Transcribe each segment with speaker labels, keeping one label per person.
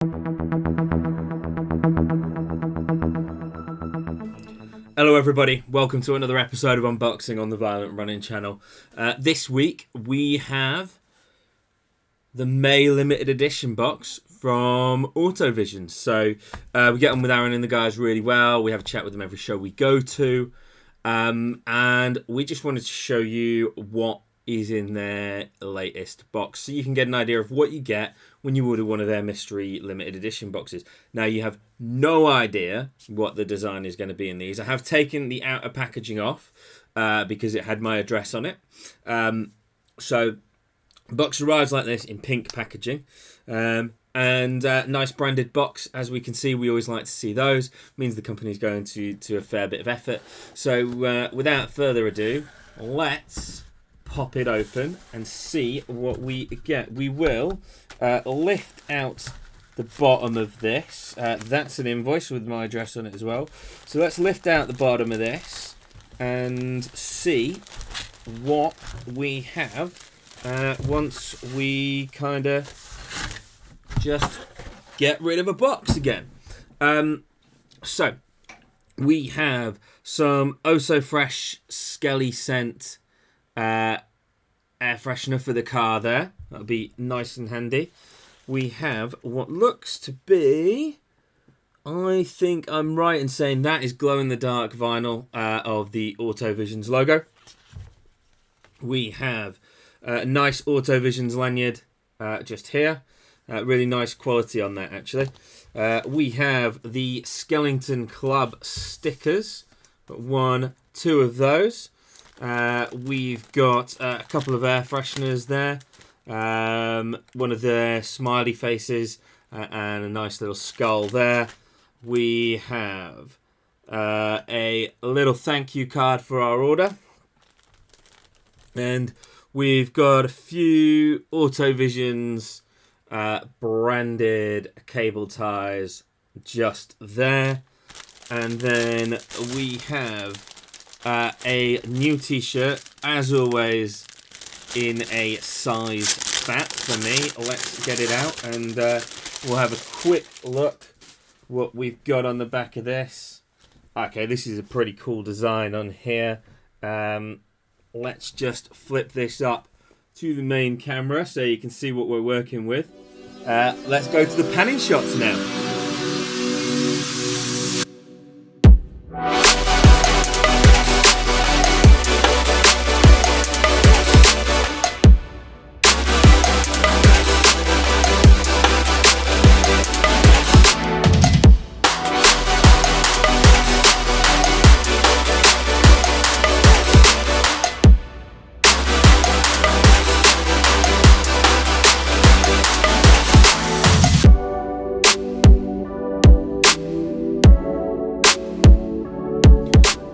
Speaker 1: Hello everybody, welcome to another episode of Unboxing on the Violent Running channel. This week we have the May limited edition box from Autovizions. So we get on with Aaron and the guys really well. We have a chat with them every show we go to. And we just wanted to show you what is in their latest box, so you can get an idea of what you get when you order one of their mystery limited edition boxes. Now, you have no idea what the design is going to be in these. I have taken the outer packaging off because it had my address on it. So the box arrives like this in pink packaging. And nice branded box. As we can see, we always like to see those. Means the company's going to a fair bit of effort. So without further ado, let's pop it open and see what we get. We will lift out the bottom of this. That's an invoice with my address on it as well. So let's lift out the bottom of this and see what we have once we kind of just get rid of a box again. So we have some Oh So Fresh Skelly Scent air freshener for the car there. That'll be nice and handy. We have what looks to be, I think I'm right in saying that is glow-in-the-dark vinyl of the Autovizions logo. We have a nice Autovizions lanyard just here. Really nice quality on that, actually. We have the Skellington Club stickers. Got 1, 2 of those. We've got a couple of air fresheners there. One of their smiley faces and a nice little skull there. We have a little thank you card for our order. And we've got a few Autovizions branded cable ties just there. And then we have a new t-shirt, as always, in a size fat for me. Let's get it out and we'll have a quick look what we've got on the back of this. Okay, this is a pretty cool design on here. Let's just flip this up to the main camera so you can see what we're working with. Let's go to the panning shots now.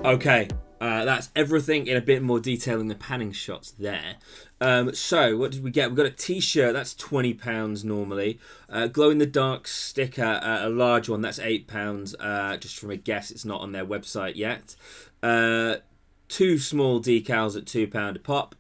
Speaker 1: Okay, that's everything in a bit more detail in the panning shots there. So, what did we get? We got a t-shirt, that's £20 normally. Glow-in-the-dark sticker, a large one, that's £8. Just from a guess, it's not on their website yet. 2 small decals at £2 a pop.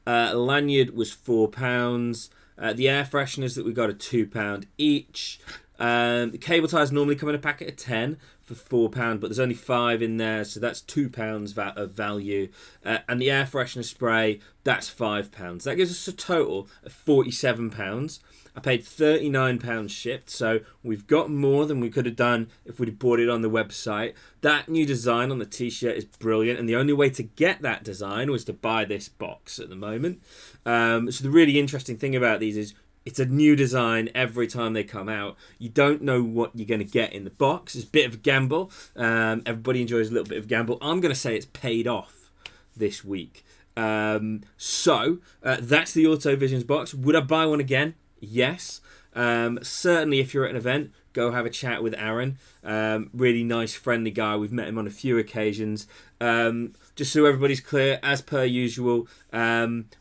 Speaker 1: Lanyard was £4. The air fresheners that we got are £2 each. The cable ties normally come in a packet of 10 for £4, but there's only 5 in there, so that's £2 of value. And the air freshener spray, that's £5. That gives us a total of £47. I paid £39 shipped, so we've got more than we could have done if we'd bought it on the website. That new design on the t-shirt is brilliant, and the only way to get that design was to buy this box at the moment. So the really interesting thing about these is it's a new design every time they come out. You don't know what you're going to get in the box. It's a bit of a gamble. Everybody enjoys a little bit of a gamble. I'm going to say it's paid off this week. So that's the Autovizions box. Would I buy one again? Yes. Certainly if you're at an event, go have a chat with Aaron. Really nice, friendly guy. We've met him on a few occasions. Just so everybody's clear, as per usual,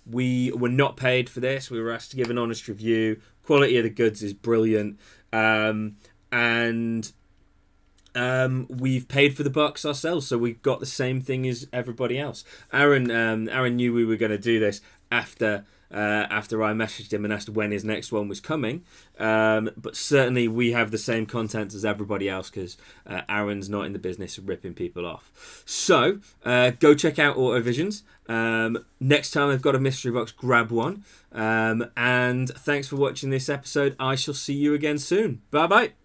Speaker 1: we were not paid for this. We were asked to give an honest review. Quality of the goods is brilliant. And we've paid for the box ourselves, so we've got the same thing as everybody else. Aaron knew we were going to do this after after I messaged him and asked when his next one was coming. But certainly we have the same content as everybody else because Aaron's not in the business of ripping people off. So go check out Autovizions. Next time I've got a mystery box, grab one. And thanks for watching this episode. I shall see you again soon. Bye bye.